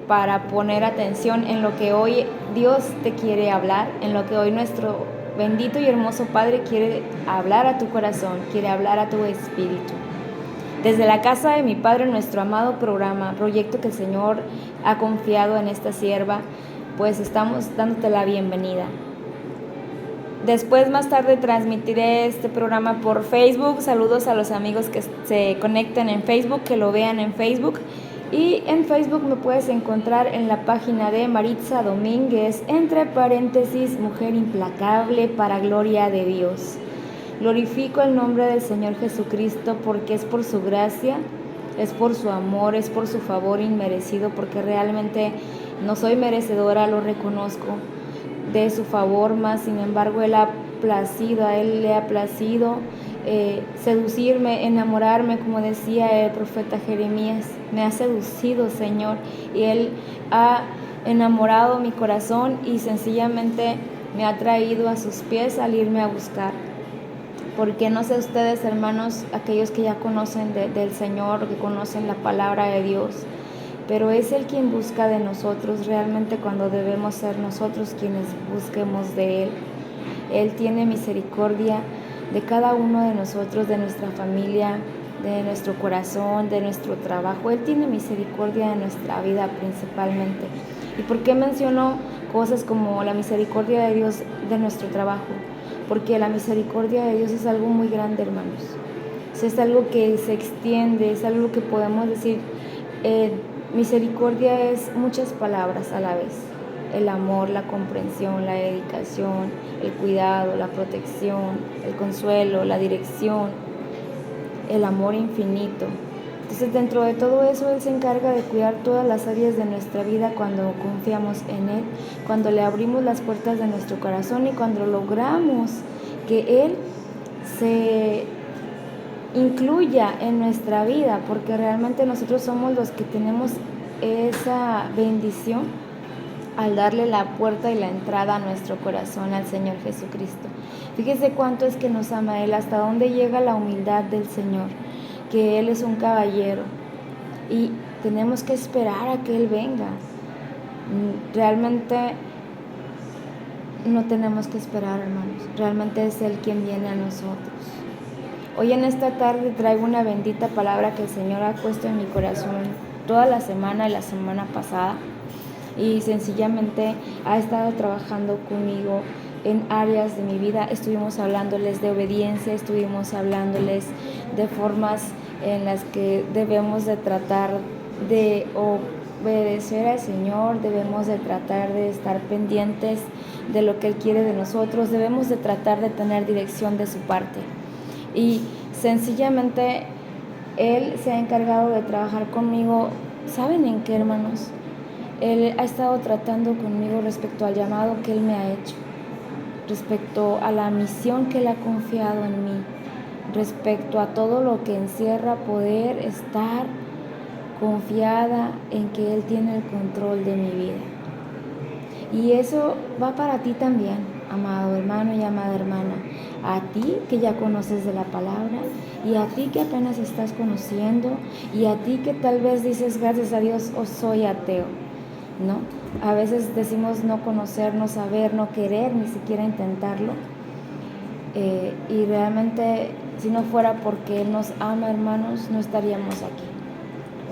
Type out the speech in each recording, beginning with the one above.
para poner atención en lo que hoy Dios te quiere hablar, en lo que hoy nuestro bendito y hermoso Padre quiere hablar a tu corazón, quiere hablar a tu espíritu. Desde la casa de mi Padre, nuestro amado programa, proyecto que el Señor ha confiado en esta sierva, pues estamos dándote la bienvenida. Después, más tarde, transmitiré este programa por Facebook. Saludos a los amigos que se conecten en Facebook, que lo vean en Facebook. Y en Facebook me puedes encontrar en la página de Maritza Domínguez, entre paréntesis, Mujer Implacable para Gloria de Dios. Glorifico el nombre del Señor Jesucristo porque es por su gracia, es por su amor, es por su favor inmerecido, porque realmente no soy merecedora, lo reconozco, de su favor, más sin embargo a Él le ha placido seducirme, enamorarme, como decía el profeta Jeremías. Me ha seducido, Señor, y Él ha enamorado mi corazón y sencillamente me ha traído a sus pies al irme a buscar. Porque no sé ustedes, hermanos, aquellos que ya conocen del Señor, que conocen la palabra de Dios, pero es Él quien busca de nosotros realmente cuando debemos ser nosotros quienes busquemos de Él. Él tiene misericordia de cada uno de nosotros, de nuestra familia, de nuestro corazón, de nuestro trabajo. Él tiene misericordia de nuestra vida principalmente. ¿Y por qué menciono cosas como la misericordia de Dios de nuestro trabajo? Porque la misericordia de Dios es algo muy grande, hermanos. Es algo que se extiende, es algo que podemos decir. Misericordia es muchas palabras a la vez: el amor, la comprensión, la dedicación, el cuidado, la protección, el consuelo, la dirección, el amor infinito. Entonces, dentro de todo eso, Él se encarga de cuidar todas las áreas de nuestra vida cuando confiamos en Él, cuando le abrimos las puertas de nuestro corazón y cuando logramos que Él se incluya en nuestra vida, porque realmente nosotros somos los que tenemos esa bendición al darle la puerta y la entrada a nuestro corazón al Señor Jesucristo. Fíjese cuánto es que nos ama Él, hasta dónde llega la humildad del Señor, que Él es un caballero y tenemos que esperar a que Él venga. Realmente no tenemos que esperar, hermanos, realmente es Él quien viene a nosotros. Hoy en esta tarde traigo una bendita palabra que el Señor ha puesto en mi corazón toda la semana y la semana pasada, y sencillamente ha estado trabajando conmigo en áreas de mi vida. Estuvimos hablándoles de obediencia, estuvimos hablándoles de formas en las que debemos de tratar de obedecer al Señor, debemos de tratar de estar pendientes de lo que Él quiere de nosotros, debemos de tratar de tener dirección de su parte. Y sencillamente Él se ha encargado de trabajar conmigo. ¿Saben en qué, hermanos? Él ha estado tratando conmigo respecto al llamado que Él me ha hecho, respecto a la misión que Él ha confiado en mí, respecto a todo lo que encierra poder estar confiada en que Él tiene el control de mi vida. Y eso va para ti también, amado hermano y amada hermana, a ti que ya conoces de la palabra, y a ti que apenas estás conociendo, y a ti que tal vez dices, gracias a Dios, soy ateo, ¿no? A veces decimos no conocer, no saber, no querer ni siquiera intentarlo, y realmente si no fuera porque Él nos ama, hermanos, no estaríamos aquí.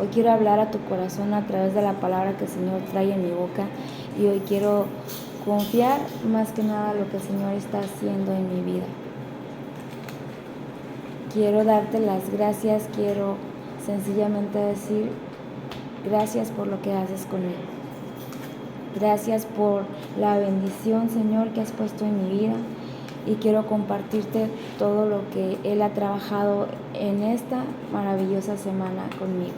Hoy quiero hablar a tu corazón a través de la palabra que el Señor trae en mi boca, y hoy quiero confiar más que nada lo que el Señor está haciendo en mi vida. Quiero darte las gracias, quiero sencillamente decir gracias por lo que haces conmigo. Gracias por la bendición, Señor, que has puesto en mi vida, y quiero compartirte todo lo que Él ha trabajado en esta maravillosa semana conmigo.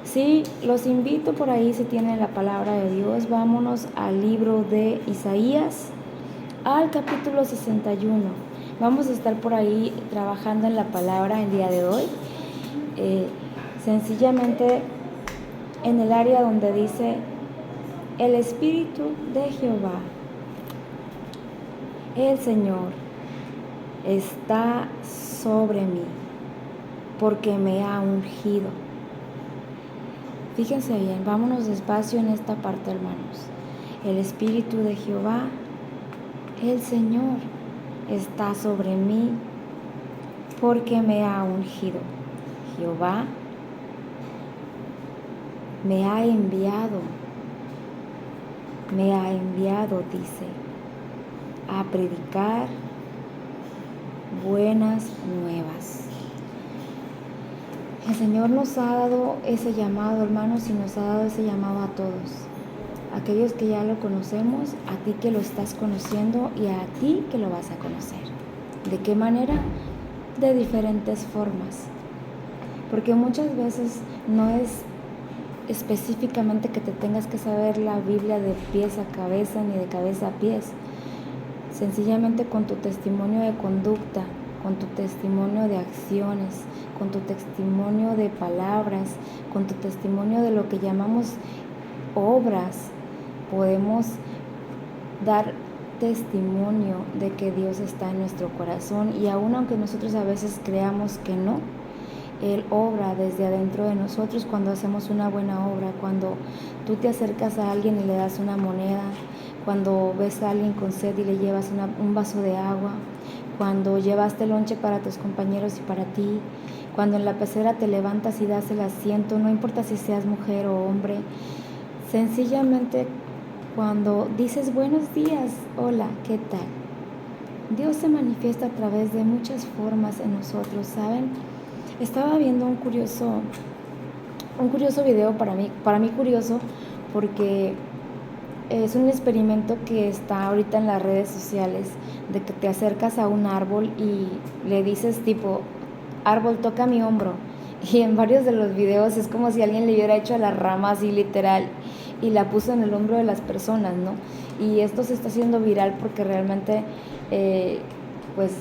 Sí, los invito por ahí, si tienen la palabra de Dios, vámonos al libro de Isaías, al capítulo 61. Vamos a estar por ahí trabajando en la palabra el día de hoy. Sencillamente en el área donde dice: el Espíritu de Jehová, el Señor, está sobre mí, porque me ha ungido Fíjense bien, vámonos despacio en esta parte, hermanos. El Espíritu de Jehová, el Señor, está sobre mí porque me ha ungido. Jehová me ha enviado, dice, a predicar buenas nuevas. El Señor nos ha dado ese llamado, hermanos, y nos ha dado ese llamado a todos. Aquellos que ya lo conocemos, a ti que lo estás conociendo y a ti que lo vas a conocer. ¿De qué manera? De diferentes formas. Porque muchas veces no es específicamente que te tengas que saber la Biblia de pies a cabeza ni de cabeza a pies. Sencillamente con tu testimonio de conducta, con tu testimonio de acciones, con tu testimonio de palabras, con tu testimonio de lo que llamamos obras, podemos dar testimonio de que Dios está en nuestro corazón, y aun aunque nosotros a veces creamos que no, Él obra desde adentro de nosotros cuando hacemos una buena obra, cuando tú te acercas a alguien y le das una moneda, cuando ves a alguien con sed y le llevas un vaso de agua, cuando llevaste lonche para tus compañeros y para ti, cuando en la pecera te levantas y das el asiento, no importa si seas mujer o hombre, sencillamente cuando dices buenos días, hola, ¿qué tal? Dios se manifiesta a través de muchas formas en nosotros, ¿saben? Estaba viendo un curioso video para mí curioso, porque es un experimento que está ahorita en las redes sociales, de que te acercas a un árbol y le dices tipo, árbol, toca mi hombro. Y en varios de los videos es como si alguien le hubiera hecho a la rama así literal y la puso en el hombro de las personas, ¿no? Y esto se está haciendo viral porque realmente pues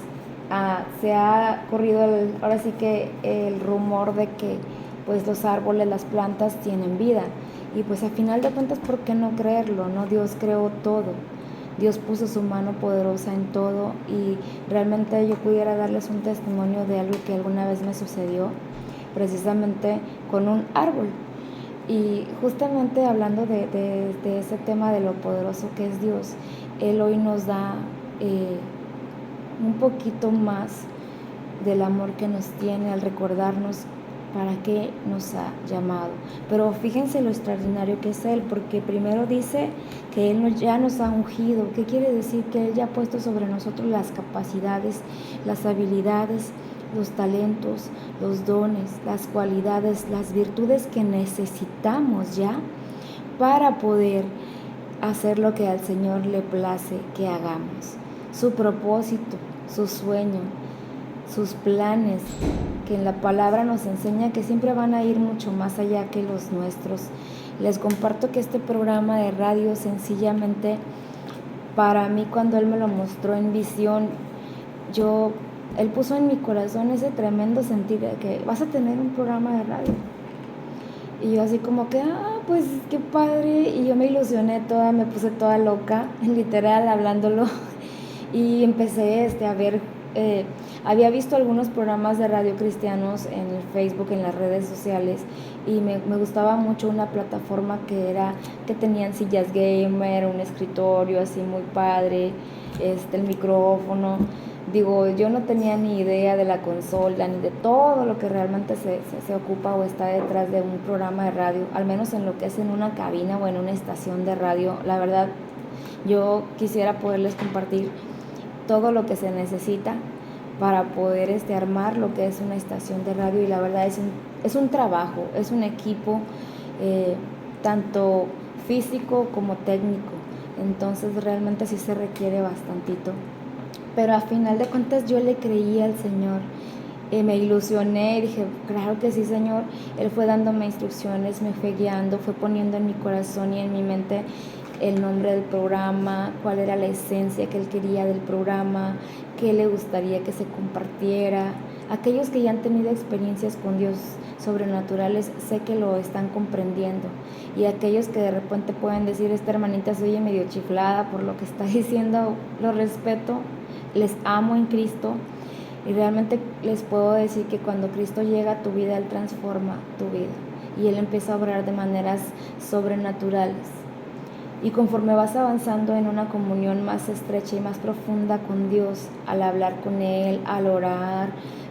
se ha corrido ahora sí que el rumor de que pues los árboles, las plantas tienen vida. Y pues al final de cuentas, ¿por qué no creerlo, no? Dios creó todo. Dios puso su mano poderosa en todo, y realmente yo pudiera darles un testimonio de algo que alguna vez me sucedió, precisamente con un árbol. Y justamente hablando de ese tema de lo poderoso que es Dios, Él hoy nos da un poquito más del amor que nos tiene al recordarnos para qué nos ha llamado. Pero fíjense lo extraordinario que es Él, porque primero dice que Él ya nos ha ungido. ¿Qué quiere decir? Que Él ya ha puesto sobre nosotros las capacidades, las habilidades, los talentos, los dones, las cualidades, las virtudes que necesitamos ya para poder hacer lo que al Señor le place que hagamos. Su propósito, su sueño, sus planes, que en la palabra nos enseña que siempre van a ir mucho más allá que los nuestros. Les comparto que este programa de radio, sencillamente, para mí, cuando Él me lo mostró en visión, Él puso en mi corazón ese tremendo sentir de que vas a tener un programa de radio. Y yo así como que, pues qué padre. Y yo me ilusioné toda, me puse toda loca, literal, hablándolo. Y empecé a ver, había visto algunos programas de radio cristianos en el Facebook, en las redes sociales, y me gustaba mucho una plataforma que tenían sillas gamer, un escritorio así muy padre, el micrófono. Digo, yo no tenía ni idea de la consola, ni de todo lo que realmente se ocupa o está detrás de un programa de radio, al menos en lo que es en una cabina o en una estación de radio. La verdad, yo quisiera poderles compartir todo lo que se necesita para poder armar lo que es una estación de radio, y la verdad es un trabajo, es un equipo tanto físico como técnico, entonces realmente sí se requiere bastantito, pero a final de cuentas yo le creí al Señor. Me ilusioné y dije, claro que sí, Señor. Él fue dándome instrucciones, me fue guiando, fue poniendo en mi corazón y en mi mente el nombre del programa, cuál era la esencia que Él quería del programa, qué le gustaría que se compartiera. Aquellos que ya han tenido experiencias con Dios sobrenaturales, sé que lo están comprendiendo, y aquellos que de repente pueden decir, esta hermanita se oye medio chiflada por lo que está diciendo, lo respeto, les amo en Cristo. Y realmente les puedo decir que cuando Cristo llega a tu vida, Él transforma tu vida. y Él empieza a obrar de maneras sobrenaturales. Y conforme vas avanzando en una comunión más estrecha y más profunda con Dios, al hablar con Él, al orar,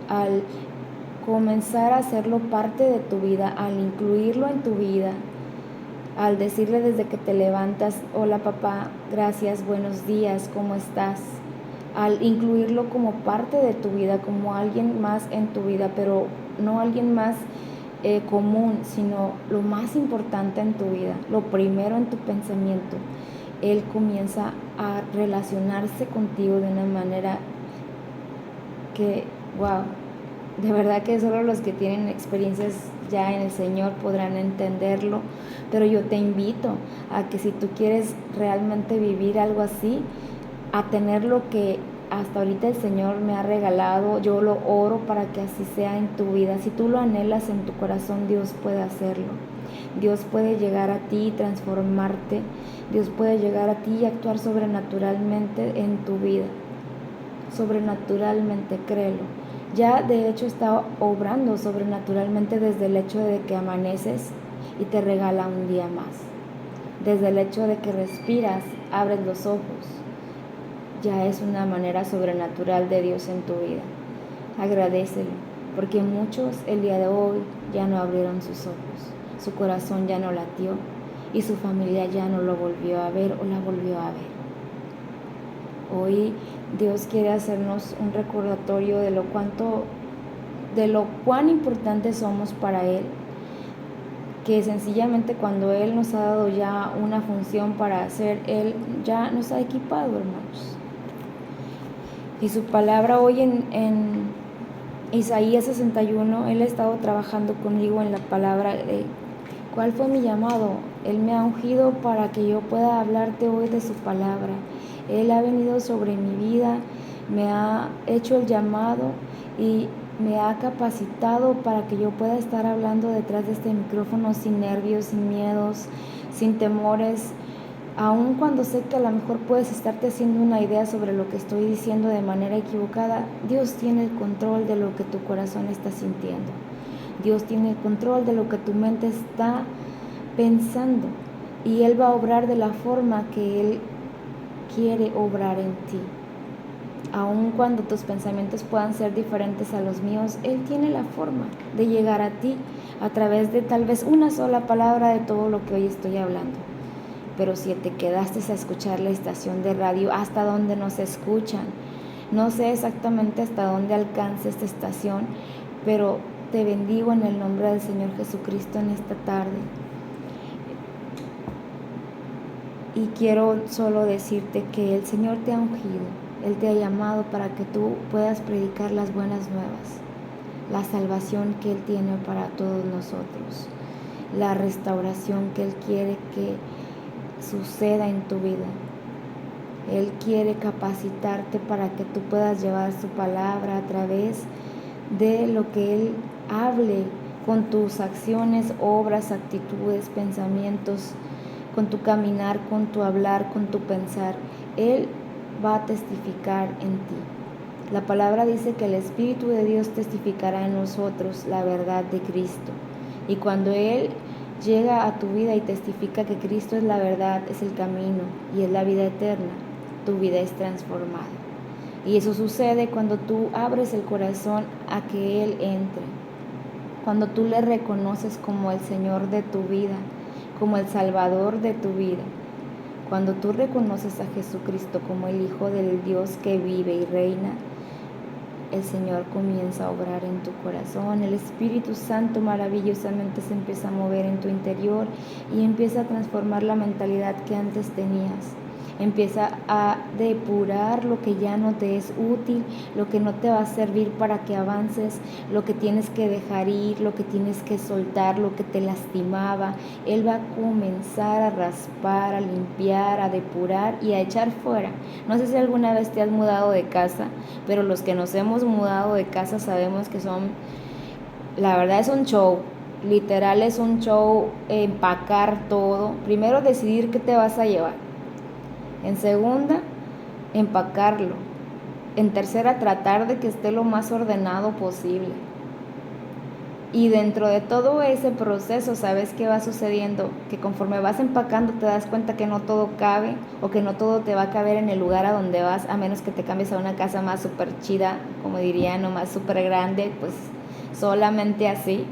al comenzar a hacerlo parte de tu vida, al incluirlo en tu vida, al decirle desde que te levantas: hola papá, gracias, buenos días, ¿cómo estás? Al incluirlo como parte de tu vida, como alguien más en tu vida, pero no alguien más común, sino lo más importante en tu vida, lo primero en tu pensamiento. Él comienza a relacionarse contigo de una manera que, wow, de verdad que solo los que tienen experiencias ya en el Señor podrán entenderlo, pero yo te invito a que si tú quieres realmente vivir algo así, a tener lo que hasta ahorita el Señor me ha regalado, yo lo oro para que así sea en tu vida. Si tú lo anhelas en tu corazón, Dios puede hacerlo. Dios puede llegar a ti y transformarte. Dios puede llegar a ti y actuar sobrenaturalmente en tu vida. Sobrenaturalmente, créelo. Ya de hecho está obrando sobrenaturalmente desde el hecho de que amaneces y te regala un día más. Desde el hecho de que respiras, abres los ojos. Ya es una manera sobrenatural de Dios en tu vida. Agradécelo, porque muchos el día de hoy ya no abrieron sus ojos, su corazón ya no latió y su familia ya no lo volvió a ver o la volvió a ver. Hoy Dios quiere hacernos un recordatorio de lo cuán importantes somos para Él, que sencillamente cuando Él nos ha dado ya una función para hacer, Él ya nos ha equipado, hermanos. Y su palabra hoy en Isaías 61, Él ha estado trabajando conmigo en la palabra de cuál fue mi llamado. Él me ha ungido para que yo pueda hablarte hoy de su palabra. Él ha venido sobre mi vida, me ha hecho el llamado y me ha capacitado para que yo pueda estar hablando detrás de este micrófono sin nervios, sin miedos, sin temores. Aun cuando sé que a lo mejor puedes estarte haciendo una idea sobre lo que estoy diciendo de manera equivocada, Dios tiene el control de lo que tu corazón está sintiendo. Dios tiene el control de lo que tu mente está pensando y Él va a obrar de la forma que Él quiere obrar en ti. Aun cuando tus pensamientos puedan ser diferentes a los míos, Él tiene la forma de llegar a ti a través de tal vez una sola palabra de todo lo que hoy estoy hablando. Pero si te quedaste a escuchar la estación de radio, hasta donde nos escuchan, no sé exactamente hasta dónde alcance esta estación, pero te bendigo en el nombre del Señor Jesucristo en esta tarde. Y quiero solo decirte que el Señor te ha ungido, Él te ha llamado para que tú puedas predicar las buenas nuevas, la salvación que Él tiene para todos nosotros, la restauración que Él quiere que suceda en tu vida. Él quiere capacitarte para que tú puedas llevar su palabra a través de lo que Él hable con tus acciones, obras, actitudes, pensamientos, con tu caminar, con tu hablar, con tu pensar. Él va a testificar en ti. La palabra dice que el Espíritu de Dios testificará en nosotros la verdad de Cristo. Y cuando Él llega a tu vida y testifica que Cristo es la verdad, es el camino y es la vida eterna, tu vida es transformada. Y eso sucede cuando tú abres el corazón a que Él entre, cuando tú le reconoces como el Señor de tu vida, como el Salvador de tu vida, cuando tú reconoces a Jesucristo como el Hijo del Dios que vive y reina, el Señor comienza a obrar en tu corazón. El Espíritu Santo maravillosamente se empieza a mover en tu interior y empieza a transformar la mentalidad que antes tenías. Empieza a depurar lo que ya no te es útil, lo que no te va a servir para que avances, lo que tienes que dejar ir, lo que tienes que soltar, lo que te lastimaba. Él va a comenzar a raspar, a limpiar, a depurar y a echar fuera. No sé si alguna vez te has mudado de casa, pero los que nos hemos mudado de casa sabemos que la verdad es un show. Literal es un show, empacar todo. Primero decidir qué te vas a llevar. En segunda, empacarlo. En tercera, tratar de que esté lo más ordenado posible. Y dentro de todo ese proceso, ¿sabes qué va sucediendo? Que conforme vas empacando te das cuenta que no todo cabe o que no todo te va a caber en el lugar a donde vas, a menos que te cambies a una casa más súper chida, como dirían, o más súper grande, pues solamente así.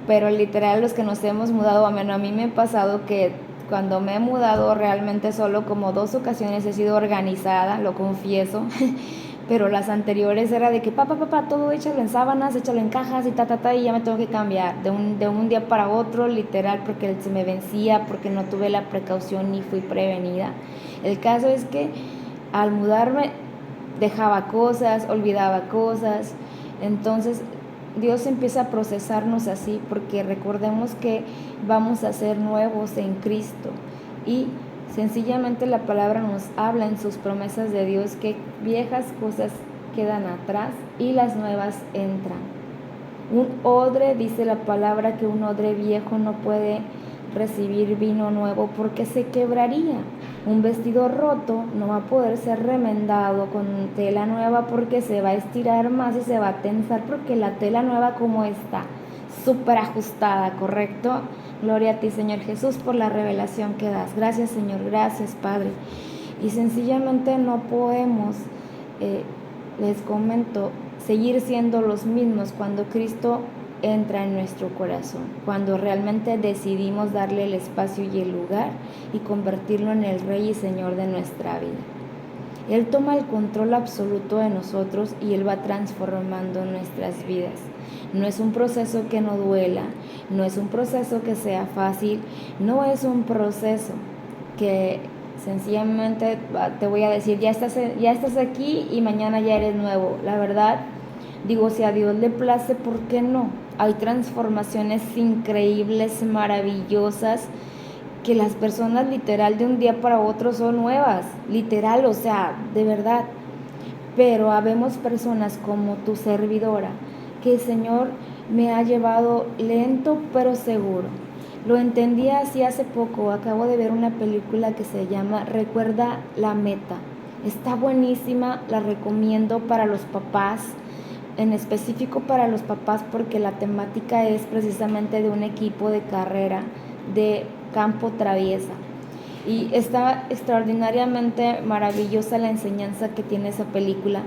Pero literal los que nos hemos mudado, a mí me ha pasado que cuando me he mudado realmente solo como 2 ocasiones he sido organizada, lo confieso. Pero las anteriores era de que papá, todo échalo en sábanas, échalo en cajas y y ya me tengo que cambiar de un día para otro, literal, porque se me vencía, porque no tuve la precaución ni fui prevenida. El caso es que al mudarme dejaba cosas, olvidaba cosas, entonces Dios empieza a procesarnos así, porque recordemos que vamos a ser nuevos en Cristo y sencillamente la palabra nos habla en sus promesas de Dios que viejas cosas quedan atrás y las nuevas entran. Un odre, dice la palabra, que un odre viejo no puede recibir vino nuevo porque se quebraría. Un vestido roto no va a poder ser remendado con tela nueva porque se va a estirar más y se va a tensar porque la tela nueva como está, súper ajustada, ¿correcto? Gloria a ti, Señor Jesús, por la revelación que das. Gracias, Señor, gracias, Padre. Y sencillamente no podemos, les comento, seguir siendo los mismos cuando Cristo entra en nuestro corazón, cuando realmente decidimos darle el espacio y el lugar y convertirlo en el Rey y Señor de nuestra vida. Él toma el control absoluto de nosotros y Él va transformando nuestras vidas. No es un proceso que no duela, no es un proceso que sea fácil, no es un proceso que sencillamente te voy a decir, ya estás aquí y mañana ya eres nuevo. La verdad, digo, si a Dios le place, ¿por qué no? Hay transformaciones increíbles, maravillosas, que las personas literal de un día para otro son nuevas, literal, o sea, de verdad. Pero habemos personas como tu servidora, que el Señor me ha llevado lento pero seguro. Lo entendí así hace poco, acabo de ver una película que se llama Recuerda la meta. Está buenísima, la recomiendo para los papás, en específico para los papás porque la temática es precisamente de un equipo de carrera de campo traviesa. Y está extraordinariamente maravillosa la enseñanza que tiene esa película,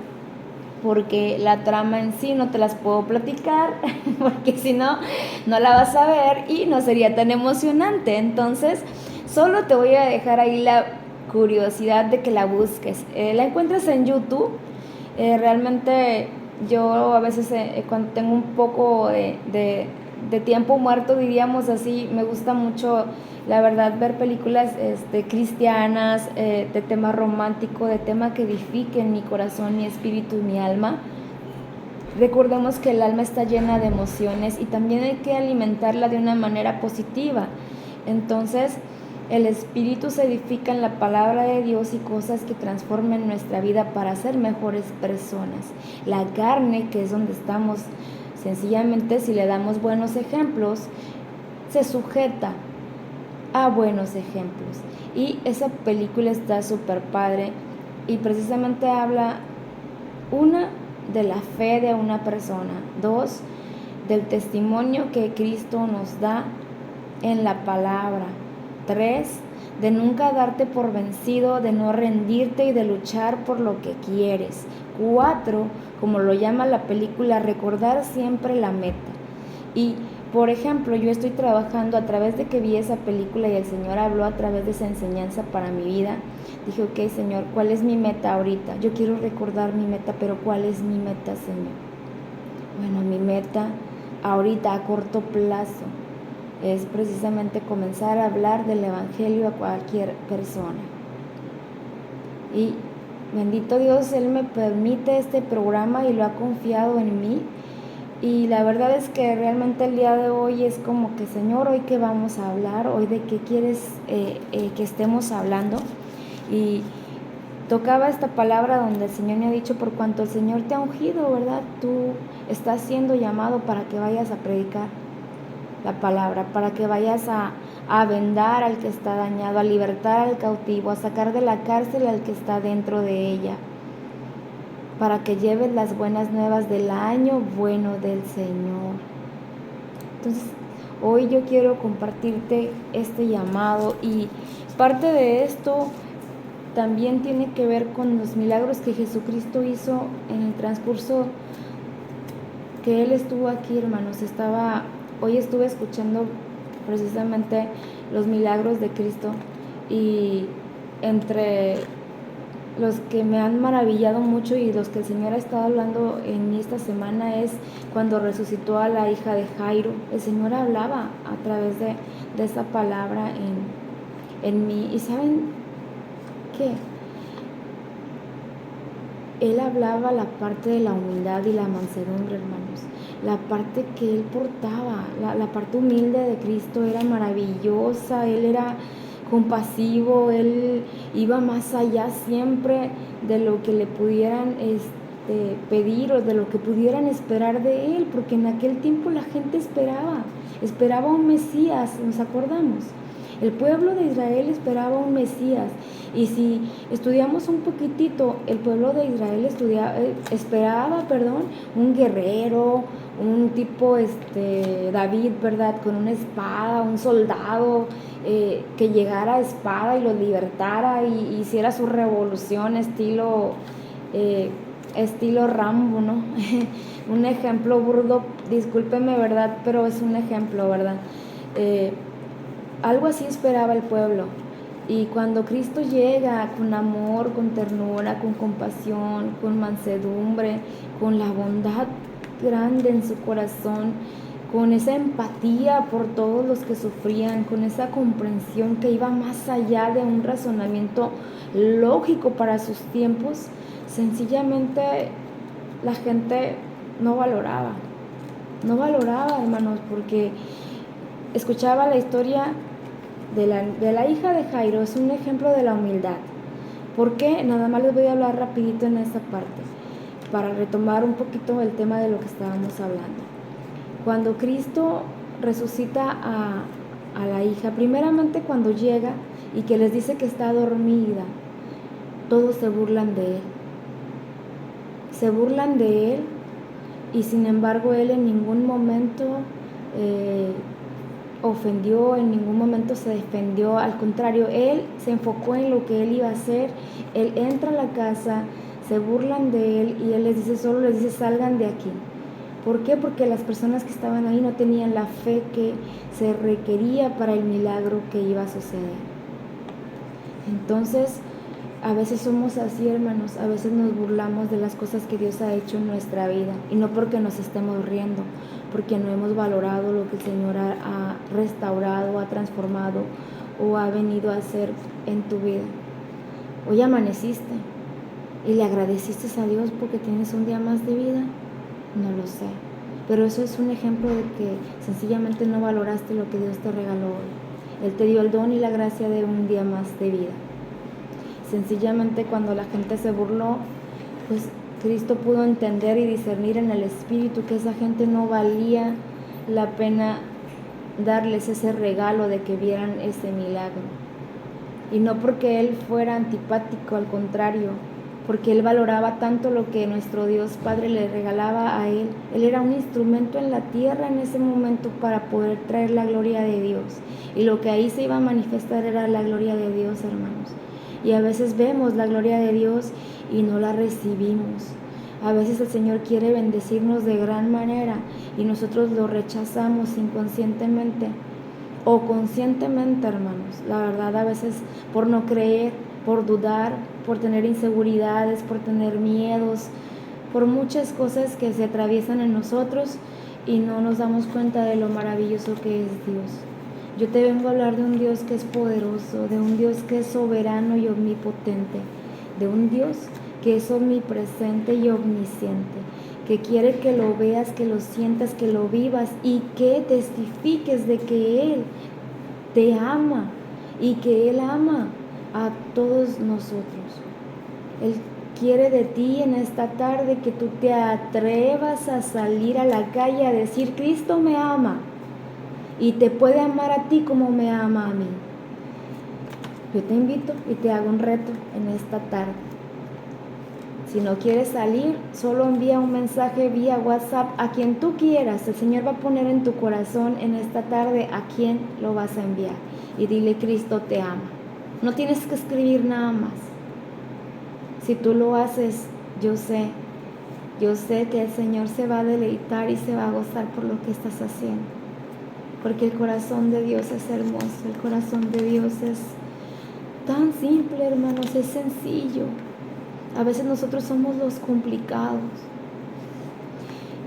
porque la trama en sí no te las puedo platicar, porque si no, no la vas a ver y no sería tan emocionante. Entonces, solo te voy a dejar ahí la curiosidad de que la busques. La encuentras en YouTube. Realmente yo a veces cuando tengo un poco de tiempo muerto, diríamos así, me gusta mucho, la verdad, ver películas cristianas, de tema romántico, de tema que edifiquen mi corazón, mi espíritu y mi alma. Recordemos que el alma está llena de emociones y también hay que alimentarla de una manera positiva. Entonces, el espíritu se edifica en la palabra de Dios y cosas que transformen nuestra vida para ser mejores personas. La carne, que es donde estamos, sencillamente si le damos buenos ejemplos, se sujeta a buenos ejemplos. Y esa película está súper padre y precisamente habla, una, de la fe de una persona, 2, del testimonio que Cristo nos da en la palabra, 3, de nunca darte por vencido, de no rendirte y de luchar por lo que quieres, 4, como lo llama la película, recordar siempre la meta. Y por ejemplo, yo estoy trabajando a través de que vi esa película y el Señor habló a través de esa enseñanza para mi vida. Dije, ok, Señor, ¿cuál es mi meta ahorita? Yo quiero recordar mi meta, pero ¿cuál es mi meta, Señor? Bueno, mi meta ahorita a corto plazo es precisamente comenzar a hablar del Evangelio a cualquier persona. Y bendito Dios, Él me permite este programa y lo ha confiado en mí. Y la verdad es que realmente el día de hoy es como que, Señor, ¿hoy qué vamos a hablar? ¿Hoy de qué quieres que estemos hablando? Y tocaba esta palabra donde el Señor me ha dicho, por cuanto el Señor te ha ungido, ¿verdad? Tú estás siendo llamado para que vayas a predicar la palabra, para que vayas a vendar al que está dañado, a libertar al cautivo, a sacar de la cárcel al que está dentro de ella, para que lleves las buenas nuevas del año bueno del Señor. Entonces, hoy yo quiero compartirte este llamado, y parte de esto también tiene que ver con los milagros que Jesucristo hizo en el transcurso que Él estuvo aquí, hermanos. Hoy estuve escuchando precisamente los milagros de Cristo, y entre los que me han maravillado mucho y los que el Señor ha estado hablando en mí esta semana es cuando resucitó a la hija de Jairo. El Señor hablaba a través de esa palabra en mí. ¿Y saben qué? Él hablaba la parte de la humildad y la mansedumbre, hermanos. La parte que Él portaba, la parte humilde de Cristo era maravillosa. Él era compasivo, Él iba más allá siempre de lo que le pudieran pedir o de lo que pudieran esperar de Él, porque en aquel tiempo la gente esperaba un Mesías, ¿nos acordamos? El pueblo de Israel esperaba un Mesías. Y si estudiamos un poquitito, el pueblo de Israel esperaba un guerrero, un tipo David, ¿verdad? Con una espada, un soldado que llegara a espada y los libertara y hiciera su revolución estilo Rambo, ¿no? Un ejemplo burdo, discúlpeme, ¿verdad? Pero es un ejemplo, ¿verdad? Algo así esperaba el pueblo. Y cuando Cristo llega con amor, con ternura, con compasión, con mansedumbre, con la bondad grande en su corazón, con esa empatía por todos los que sufrían, con esa comprensión que iba más allá de un razonamiento lógico para sus tiempos, sencillamente la gente no valoraba, hermanos, porque escuchaba la historia de la hija de Jairo. Es un ejemplo de la humildad. ¿Por qué? Nada más les voy a hablar rapidito en esta parte, para retomar un poquito el tema de lo que estábamos hablando. Cuando Cristo resucita a la hija, primeramente cuando llega y que les dice que está dormida, todos se burlan de él, y sin embargo Él en ningún momento ofendió, en ningún momento se defendió. Al contrario, Él se enfocó en lo que Él iba a hacer. Él entra a la casa, se burlan de Él y Él solo les dice salgan de aquí. ¿Por qué? Porque las personas que estaban ahí no tenían la fe que se requería para el milagro que iba a suceder. Entonces, a veces somos así, hermanos. A veces nos burlamos de las cosas que Dios ha hecho en nuestra vida, y no porque nos estemos riendo, porque no hemos valorado lo que el Señor ha restaurado, ha transformado o ha venido a hacer en tu vida. Hoy amaneciste y le agradeciste a Dios porque tienes un día más de vida. No lo sé, pero eso es un ejemplo de que sencillamente no valoraste lo que Dios te regaló hoy. Él te dio el don y la gracia de un día más de vida. Sencillamente cuando la gente se burló, pues Cristo pudo entender y discernir en el Espíritu que esa gente no valía la pena darles ese regalo de que vieran ese milagro. Y no porque Él fuera antipático, al contrario, porque Él valoraba tanto lo que nuestro Dios Padre le regalaba a Él. Él era un instrumento en la tierra en ese momento para poder traer la gloria de Dios. Y lo que ahí se iba a manifestar era la gloria de Dios, hermanos. Y a veces vemos la gloria de Dios y no la recibimos. A veces el Señor quiere bendecirnos de gran manera y nosotros lo rechazamos inconscientemente o conscientemente, hermanos. La verdad, a veces por no creer, por dudar, por tener inseguridades, por tener miedos, por muchas cosas que se atraviesan en nosotros y no nos damos cuenta de lo maravilloso que es Dios. Yo te vengo a hablar de un Dios que es poderoso, de un Dios que es soberano y omnipotente, de un Dios que es omnipresente y omnisciente, que quiere que lo veas, que lo sientas, que lo vivas y que testifiques de que Él te ama y que Él ama a todos nosotros. Él quiere de ti en esta tarde que tú te atrevas a salir a la calle a decir: Cristo me ama y te puede amar a ti como me ama a mí. Yo te invito y te hago un reto en esta tarde. Si no quieres salir, solo envía un mensaje vía WhatsApp a quien tú quieras. El Señor va a poner en tu corazón en esta tarde a quién lo vas a enviar. Y dile, Cristo te ama. No tienes que escribir nada más. Si tú lo haces, yo sé que el Señor se va a deleitar y se va a gozar por lo que estás haciendo. Porque el corazón de Dios es hermoso. El corazón de Dios es tan simple, hermanos, es sencillo. A veces nosotros somos los complicados.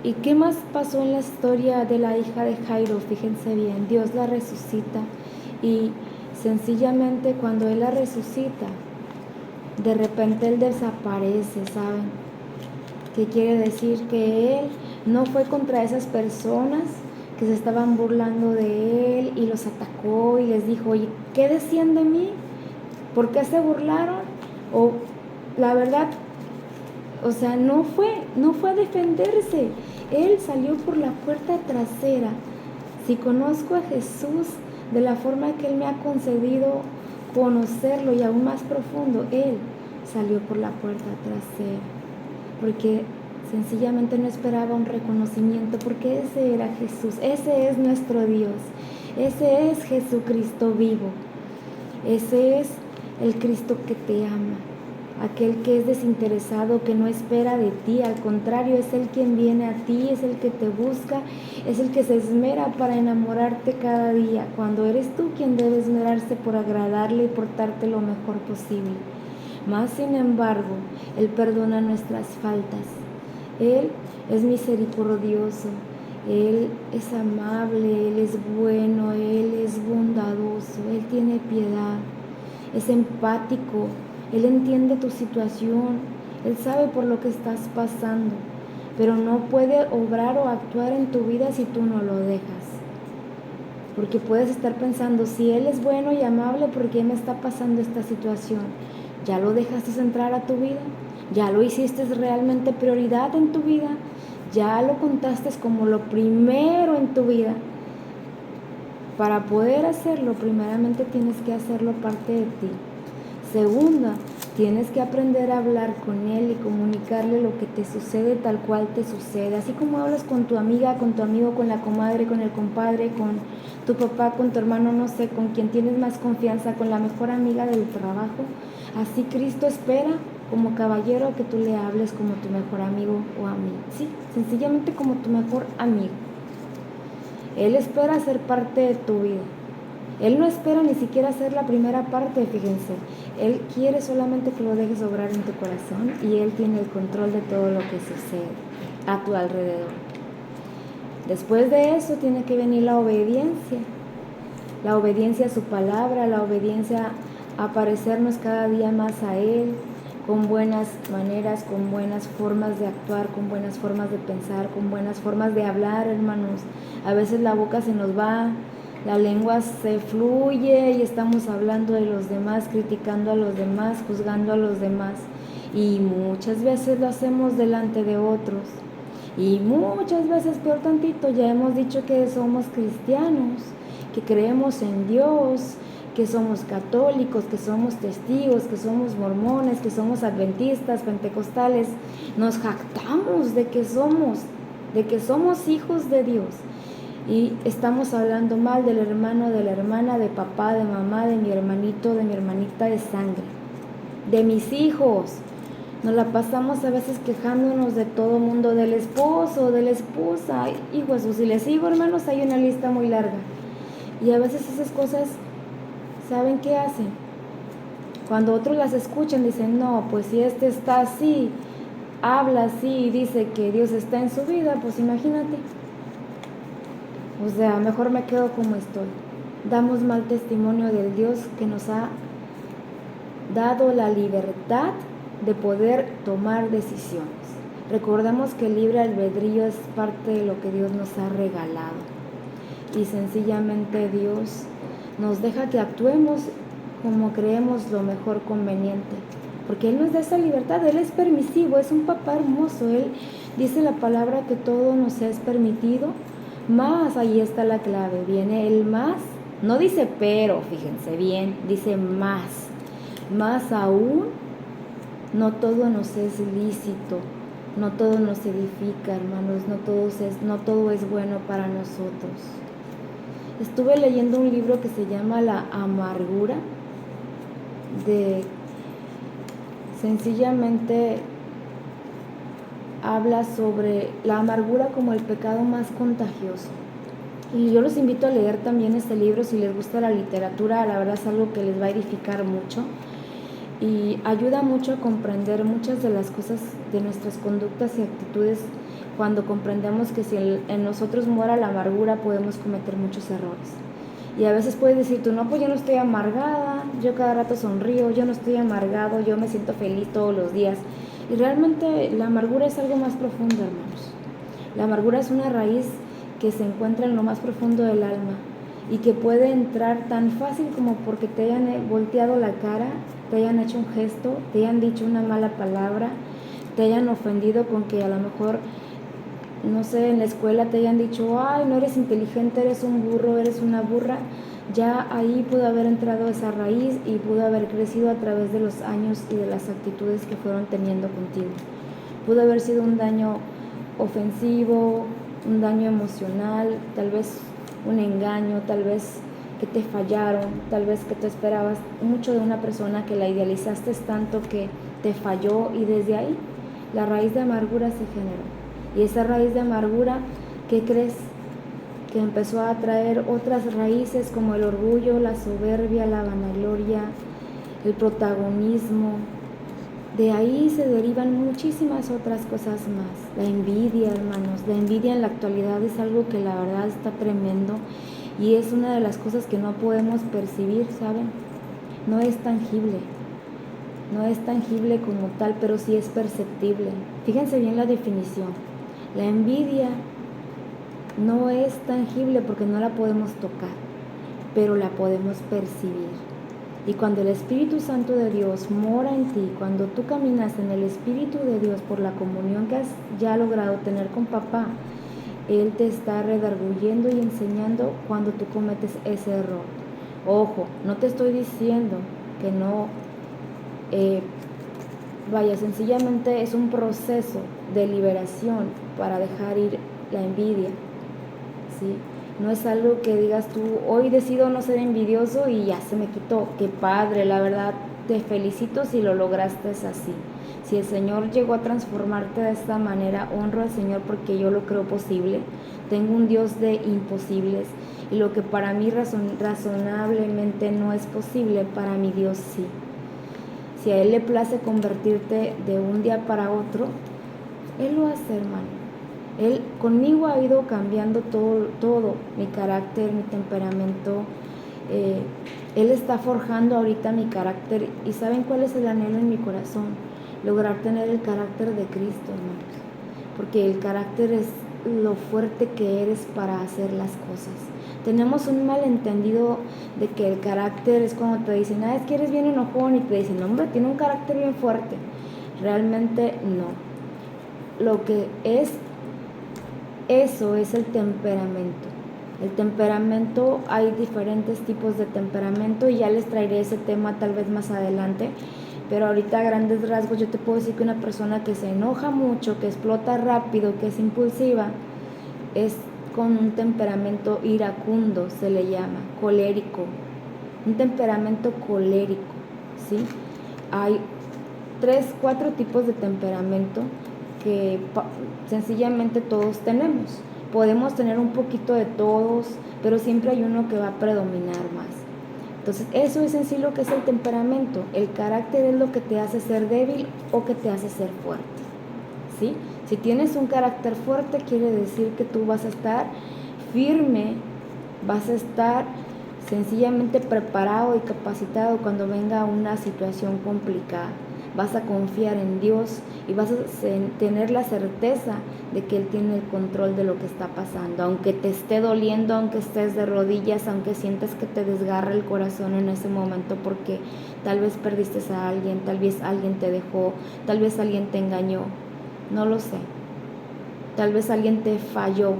¿Y qué más pasó en la historia de la hija de Jairo? Fíjense bien, Dios la resucita y sencillamente cuando Él la resucita, de repente Él desaparece, ¿saben? ¿Qué quiere decir? Que Él no fue contra esas personas que se estaban burlando de Él y los atacó y les dijo, oye, ¿qué decían de mí? ¿Por qué se burlaron? O la verdad, o sea, no fue a defenderse. Él salió por la puerta trasera. Si conozco a Jesús de la forma que Él me ha concedido conocerlo y aún más profundo, Él salió por la puerta trasera. Porque sencillamente no esperaba un reconocimiento, porque ese era Jesús, ese es nuestro Dios, ese es Jesucristo vivo, ese es el Cristo que te ama. Aquel que es desinteresado, que no espera de ti, al contrario, es el quien viene a ti, es el que te busca, es el que se esmera para enamorarte cada día, cuando eres tú quien debe esmerarse por agradarle y portarte lo mejor posible. Mas, sin embargo, Él perdona nuestras faltas, Él es misericordioso, Él es amable, Él es bueno, Él es bondadoso, Él tiene piedad, es empático. Él entiende tu situación, Él sabe por lo que estás pasando, pero no puede obrar o actuar en tu vida si tú no lo dejas. Porque puedes estar pensando, si Él es bueno y amable, ¿por qué me está pasando esta situación? ¿Ya lo dejaste entrar a tu vida? ¿Ya lo hiciste realmente prioridad en tu vida? ¿Ya lo contaste como lo primero en tu vida? Para poder hacerlo, primeramente tienes que hacerlo parte de ti. Segunda, tienes que aprender a hablar con Él y comunicarle lo que te sucede tal cual te sucede. Así como hablas con tu amiga, con tu amigo, con la comadre, con el compadre, con tu papá, con tu hermano, no sé, con quien tienes más confianza, con la mejor amiga del trabajo. Así Cristo espera como caballero que tú le hables como tu mejor amigo o amiga. Sí, sencillamente como tu mejor amigo. Él espera ser parte de tu vida. Él no espera ni siquiera hacer la primera parte, fíjense. Él quiere solamente que lo dejes obrar en tu corazón y Él tiene el control de todo lo que sucede a tu alrededor. Después de eso tiene que venir la obediencia a su palabra, la obediencia a parecernos cada día más a Él, con buenas maneras, con buenas formas de actuar, con buenas formas de pensar, con buenas formas de hablar, hermanos. A veces la boca se nos va, la lengua se fluye y estamos hablando de los demás, criticando a los demás, juzgando a los demás. Y muchas veces lo hacemos delante de otros. Y muchas veces, peor tantito, ya hemos dicho que somos cristianos, que creemos en Dios, que somos católicos, que somos testigos, que somos mormones, que somos adventistas, pentecostales. Nos jactamos de que somos hijos de Dios. Y estamos hablando mal del hermano, de la hermana, de papá, de mamá, de mi hermanito, de mi hermanita de sangre, de mis hijos. Nos la pasamos a veces quejándonos de todo mundo, del esposo, de la esposa. Hijo Jesús, si les sigo, hermanos, hay una lista muy larga. Y a veces esas cosas, ¿saben qué hacen? Cuando otros las escuchan, dicen, no, pues si este está así, habla así y dice que Dios está en su vida, pues imagínate. O sea, mejor me quedo como estoy. Damos mal testimonio del Dios que nos ha dado la libertad de poder tomar decisiones. Recordemos que el libre albedrío es parte de lo que Dios nos ha regalado. Y sencillamente Dios nos deja que actuemos como creemos lo mejor conveniente. Porque Él nos da esa libertad, Él es permisivo, es un papá hermoso. Él dice la palabra que todo nos es permitido. Más, ahí está la clave, viene el más, no dice pero, fíjense bien, dice más aún No todo nos es lícito, no todo nos edifica, hermanos, no todo es bueno para nosotros. Estuve leyendo un libro que se llama La amargura, sencillamente habla sobre la amargura como el pecado más contagioso. Y yo los invito a leer también este libro si les gusta la literatura. La verdad es algo que les va a edificar mucho y ayuda mucho a comprender muchas de las cosas de nuestras conductas y actitudes. Cuando comprendemos que si en nosotros mora la amargura, podemos cometer muchos errores. Y a veces puedes decir tú, no, pues yo no estoy amargada, yo cada rato sonrío, yo no estoy amargado, yo me siento feliz todos los días. Y realmente la amargura es algo más profundo, hermanos. La amargura es una raíz que se encuentra en lo más profundo del alma y que puede entrar tan fácil como porque te hayan volteado la cara, te hayan hecho un gesto, te hayan dicho una mala palabra, te hayan ofendido con que a lo mejor, no sé, en la escuela te hayan dicho, ay, no eres inteligente, eres un burro, eres una burra. Ya ahí pudo haber entrado esa raíz y pudo haber crecido a través de los años y de las actitudes que fueron teniendo contigo. Pudo haber sido un daño ofensivo, un daño emocional, tal vez un engaño, tal vez que te fallaron, tal vez que te esperabas mucho de una persona, que la idealizaste tanto que te falló, y desde ahí la raíz de amargura se generó. Y esa raíz de amargura, ¿qué crees? Que empezó a traer otras raíces como el orgullo, la soberbia, la vanagloria, el protagonismo. De ahí se derivan muchísimas otras cosas más. La envidia, hermanos. La envidia en la actualidad es algo que la verdad está tremendo y es una de las cosas que no podemos percibir, ¿saben? No es tangible. No es tangible como tal, pero sí es perceptible. Fíjense bien la definición. La envidia no es tangible porque no la podemos tocar, pero la podemos percibir. Y cuando el Espíritu Santo de Dios mora en ti, cuando tú caminas en el Espíritu de Dios por la comunión que has ya logrado tener con papá, Él te está redarguyendo y enseñando cuando tú cometes ese error. Ojo, no te estoy diciendo que no, sencillamente es un proceso de liberación para dejar ir la envidia, ¿sí? No es algo que digas tú, hoy decido no ser envidioso y ya se me quitó. Qué padre, la verdad, te felicito si lo lograste así. Si el Señor llegó a transformarte de esta manera, honro al Señor porque yo lo creo posible. Tengo un Dios de imposibles y lo que para mí razonablemente no es posible, para mi Dios sí. Si a Él le place convertirte de un día para otro, Él lo hace, hermano. Él conmigo ha ido cambiando todo, mi carácter, mi temperamento. Él está forjando ahorita mi carácter. ¿Y saben cuál es el anhelo en mi corazón? Lograr tener el carácter de Cristo, hermanos. Porque el carácter es lo fuerte que eres para hacer las cosas. Tenemos un malentendido de que el carácter es cuando te dicen, es que eres bien enojón, y te dicen, hombre, tiene un carácter bien fuerte. Realmente no. Lo que es eso es el temperamento. El temperamento, hay diferentes tipos de temperamento y ya les traeré ese tema tal vez más adelante, pero ahorita a grandes rasgos yo te puedo decir que una persona que se enoja mucho, que explota rápido, que es impulsiva, es con un temperamento iracundo, se le llama, colérico, un temperamento colérico, ¿sí? Hay 3-4 tipos de temperamento que sencillamente todos tenemos. Podemos tener un poquito de todos, pero siempre hay uno que va a predominar más. Entonces, eso es en sí lo que es el temperamento. El carácter es lo que te hace ser débil o que te hace ser fuerte, ¿sí? Si tienes un carácter fuerte, quiere decir que tú vas a estar firme, vas a estar sencillamente preparado y capacitado cuando venga una situación complicada. Vas a confiar en Dios y vas a tener la certeza de que Él tiene el control de lo que está pasando. Aunque te esté doliendo, aunque estés de rodillas, aunque sientas que te desgarra el corazón en ese momento porque tal vez perdiste a alguien, tal vez alguien te dejó, tal vez alguien te engañó, no lo sé. Tal vez alguien te falló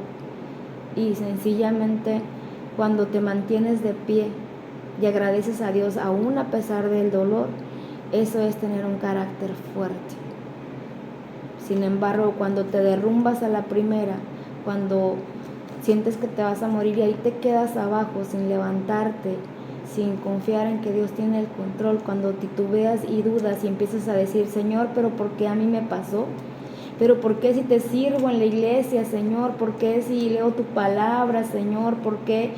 y sencillamente cuando te mantienes de pie y agradeces a Dios aún a pesar del dolor, Eso es tener un carácter fuerte. Sin embargo, cuando te derrumbas a la primera, cuando sientes que te vas a morir y ahí te quedas abajo sin levantarte, sin confiar en que Dios tiene el control, cuando titubeas y dudas y empiezas a decir, Señor, ¿pero por qué a mí me pasó? ¿Pero por qué si te sirvo en la iglesia, Señor? ¿Por qué si leo tu palabra, Señor? ¿Por qué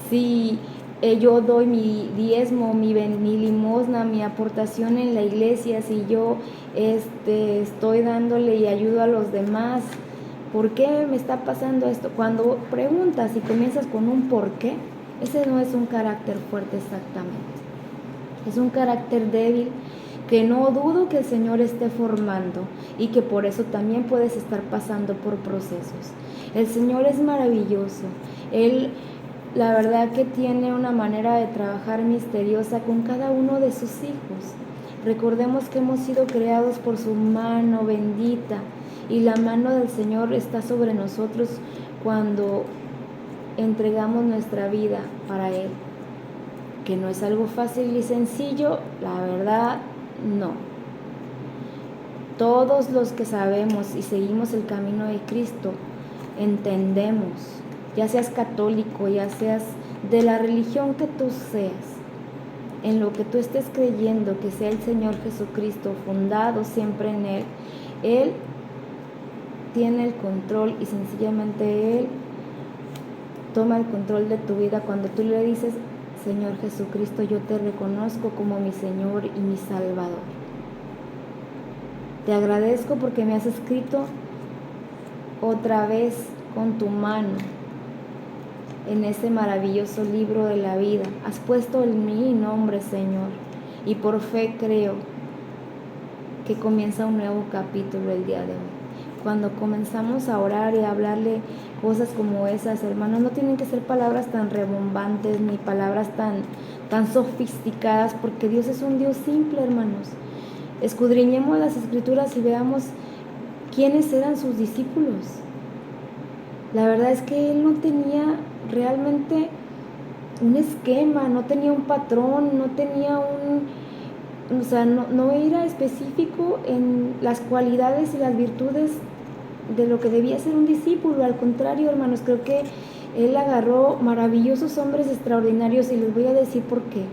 si yo doy mi diezmo, mi limosna, mi aportación en la iglesia, si yo estoy dándole y ayudo a los demás? ¿Por qué me está pasando esto? Cuando preguntas y comienzas con un por qué, ese no es un carácter fuerte exactamente. Es un carácter débil que no dudo que el Señor esté formando y que por eso también puedes estar pasando por procesos. El Señor es maravilloso. Él, la verdad que tiene una manera de trabajar misteriosa con cada uno de sus hijos. Recordemos que hemos sido creados por su mano bendita y la mano del Señor está sobre nosotros cuando entregamos nuestra vida para Él. Que no es algo fácil y sencillo, la verdad, no. Todos los que sabemos y seguimos el camino de Cristo, entendemos, ya seas católico, ya seas de la religión que tú seas, en lo que tú estés creyendo que sea el Señor Jesucristo, fundado siempre en Él tiene el control y sencillamente Él toma el control de tu vida cuando tú le dices, Señor Jesucristo, yo te reconozco como mi Señor y mi Salvador. Te agradezco porque me has escrito otra vez con tu mano en ese maravilloso libro de la vida. Has puesto en mi nombre, Señor, y por fe creo que comienza un nuevo capítulo el día de hoy. Cuando comenzamos a orar y a hablarle cosas como esas, hermanos, no tienen que ser palabras tan rebombantes ni palabras tan sofisticadas, porque Dios es un Dios simple, hermanos. Escudriñemos las Escrituras y veamos quiénes eran sus discípulos. La verdad es que Él no tenía realmente un esquema, no tenía un patrón, no tenía no era específico en las cualidades y las virtudes de lo que debía ser un discípulo. Al contrario, hermanos, creo que Él agarró maravillosos hombres extraordinarios y les voy a decir por qué.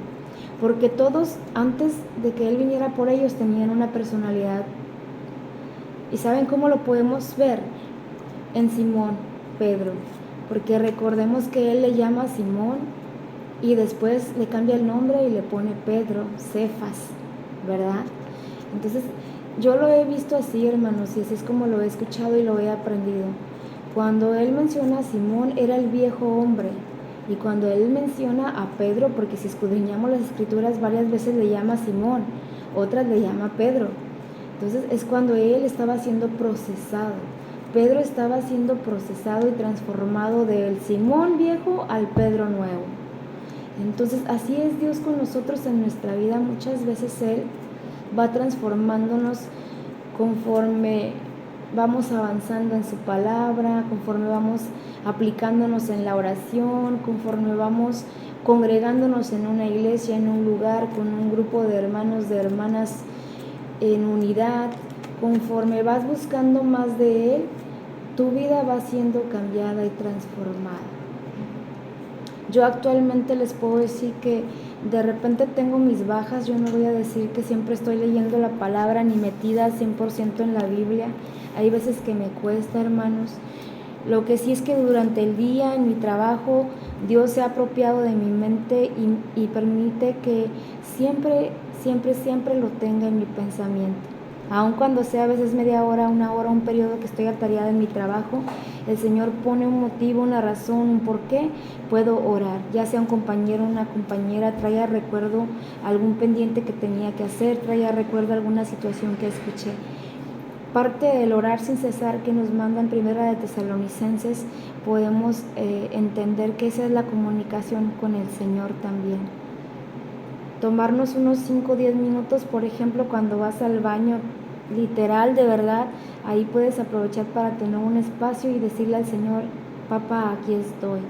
Porque todos, antes de que Él viniera por ellos, tenían una personalidad. ¿Y saben cómo lo podemos ver? En Simón, Pedro. Porque recordemos que Él le llama Simón y después le cambia el nombre y le pone Pedro, Cefas, ¿verdad? Entonces, yo lo he visto así, hermanos, y así es como lo he escuchado y lo he aprendido. Cuando Él menciona a Simón, era el viejo hombre. Y cuando Él menciona a Pedro, porque si escudriñamos las Escrituras, varias veces le llama Simón, otras le llama Pedro. Entonces es cuando Él estaba siendo procesado. Pedro estaba siendo procesado y transformado del Simón viejo al Pedro nuevo. Entonces así es Dios con nosotros en nuestra vida. Muchas veces Él va transformándonos conforme vamos avanzando en su palabra, conforme vamos aplicándonos en la oración, conforme vamos congregándonos en una iglesia, en un lugar, con un grupo de hermanos, de hermanas en unidad. Conforme vas buscando más de Él, tu vida va siendo cambiada y transformada. Yo actualmente les puedo decir que de repente tengo mis bajas. Yo no voy a decir que siempre estoy leyendo la palabra ni metida 100% en la Biblia. Hay veces que me cuesta, hermanos. Lo que sí es que durante el día, en mi trabajo, Dios se ha apropiado de mi mente y permite que siempre lo tenga en mi pensamiento. Aun cuando sea a veces media hora, una hora, un periodo que estoy atareada en mi trabajo, el Señor pone un motivo, una razón, un porqué, puedo orar. Ya sea un compañero, una compañera, traía recuerdo algún pendiente que tenía que hacer, traía recuerdo alguna situación que escuché. Parte del orar sin cesar que nos manda en Primera de Tesalonicenses, podemos entender que esa es la comunicación con el Señor también. Tomarnos unos 5 o 10 minutos, por ejemplo, cuando vas al baño, literal, de verdad, ahí puedes aprovechar para tener un espacio y decirle al Señor, papá, aquí estoy.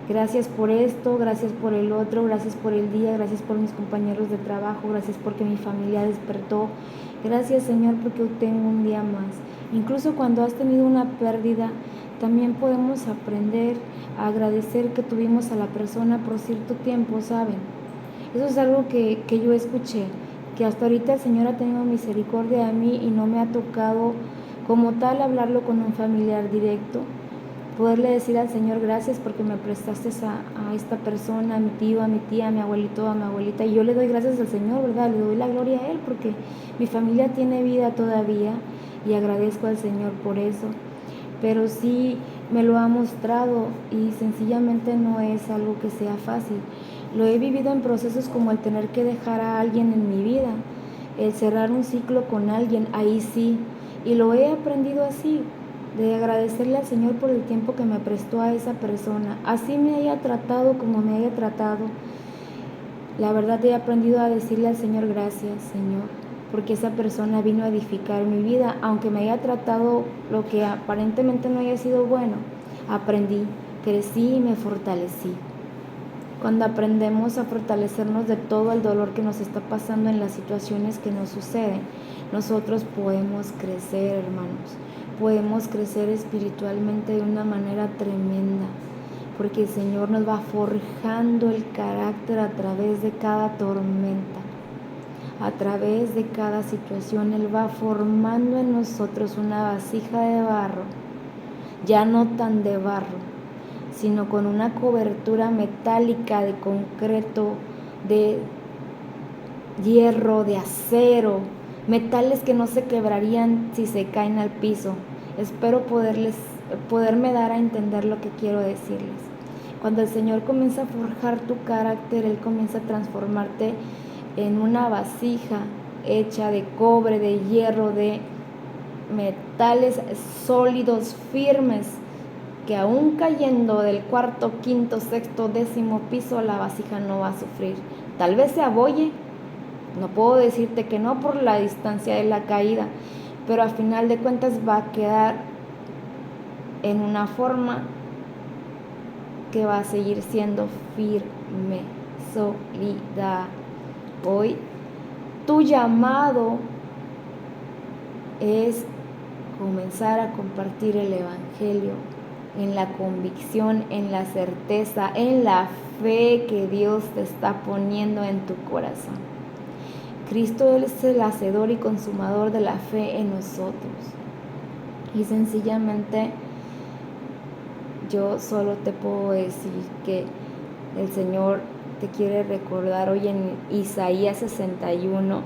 Gracias por esto, gracias por el otro, gracias por el día, gracias por mis compañeros de trabajo, gracias porque mi familia despertó. Gracias, Señor, porque hoy tengo un día más. Incluso cuando has tenido una pérdida, también podemos aprender a agradecer que tuvimos a la persona por cierto tiempo, ¿saben? Eso es algo que yo escuché, que hasta ahorita el Señor ha tenido misericordia de mí y no me ha tocado como tal hablarlo con un familiar directo, poderle decir al Señor gracias porque me prestaste a esta persona, a mi tío, a mi tía, a mi abuelito, a mi abuelita, y yo le doy gracias al Señor, ¿verdad? Le doy la gloria a Él porque mi familia tiene vida todavía y agradezco al Señor por eso, pero sí me lo ha mostrado y sencillamente no es algo que sea fácil. Lo he vivido en procesos como el tener que dejar a alguien en mi vida, el cerrar un ciclo con alguien, ahí sí, y lo he aprendido así, de agradecerle al Señor por el tiempo que me prestó a esa persona, así me haya tratado como me haya tratado. La verdad he aprendido a decirle al Señor gracias, Señor, porque esa persona vino a edificar mi vida, aunque me haya tratado lo que aparentemente no haya sido bueno. Aprendí, crecí y me fortalecí. Cuando aprendemos a fortalecernos de todo el dolor que nos está pasando en las situaciones que nos suceden, nosotros podemos crecer, hermanos. Podemos crecer espiritualmente de una manera tremenda, porque el Señor nos va forjando el carácter a través de cada tormenta, a través de cada situación. Él va formando en nosotros una vasija de barro, ya no tan de barro, sino con una cobertura metálica de concreto, de hierro, de acero, metales que no se quebrarían si se caen al piso. Espero poderme dar a entender lo que quiero decirles. Cuando el Señor comienza a forjar tu carácter, Él comienza a transformarte en una vasija hecha de cobre, de hierro, de metales sólidos, firmes, que aún cayendo del cuarto, quinto, sexto, décimo piso, la vasija no va a sufrir. Tal vez se abolle, no puedo decirte que no por la distancia de la caída, pero a final de cuentas va a quedar en una forma que va a seguir siendo firme, sólida. Hoy tu llamado es comenzar a compartir el Evangelio en la convicción, en la certeza, en la fe que Dios te está poniendo en tu corazón. Cristo es el hacedor y consumador de la fe en nosotros. Y sencillamente yo solo te puedo decir que el Señor te quiere recordar hoy en Isaías 61,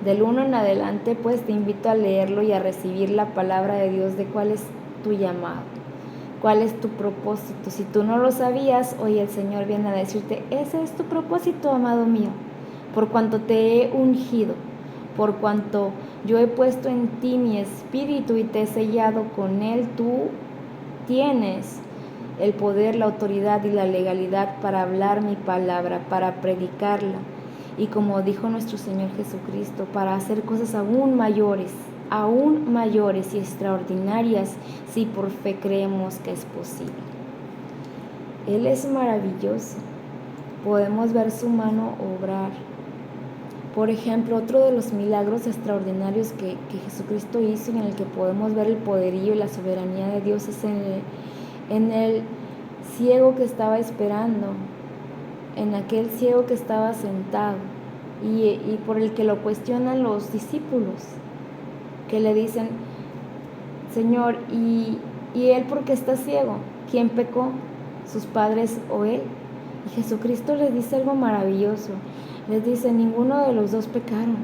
del 1 en adelante, pues te invito a leerlo y a recibir la palabra de Dios de cuál es tu llamado, cuál es tu propósito. Si tú no lo sabías, hoy el Señor viene a decirte, ese es tu propósito, amado mío, por cuanto te he ungido, por cuanto yo he puesto en ti mi espíritu y te he sellado con él, tú tienes el poder, la autoridad y la legalidad para hablar mi palabra, para predicarla. Y como dijo nuestro Señor Jesucristo, para hacer cosas aún mayores y extraordinarias, si por fe creemos que es posible. Él es maravilloso. Podemos ver su mano obrar. Por ejemplo, otro de los milagros extraordinarios que Jesucristo hizo, y en el que podemos ver el poderío y la soberanía de Dios, es en el ciego que estaba esperando, en aquel ciego que estaba sentado y por el que lo cuestionan los discípulos, que le dicen, Señor, ¿y él por qué está ciego? ¿Quién pecó? ¿Sus padres o él? Y Jesucristo les dice algo maravilloso. Les dice, ninguno de los dos pecaron,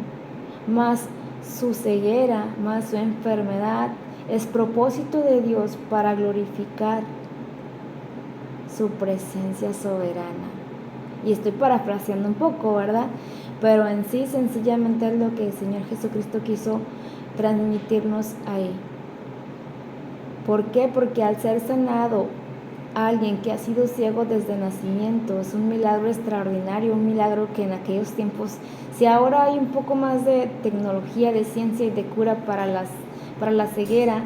mas su ceguera, más su enfermedad es propósito de Dios para glorificar su presencia soberana. Y estoy parafraseando un poco, ¿verdad? Pero en sí, sencillamente es lo que el Señor Jesucristo quiso transmitirnos ahí. ¿Por qué? Porque al ser sanado alguien que ha sido ciego desde nacimiento, es un milagro extraordinario, un milagro que en aquellos tiempos, si ahora hay un poco más de tecnología, de ciencia y de cura para la ceguera,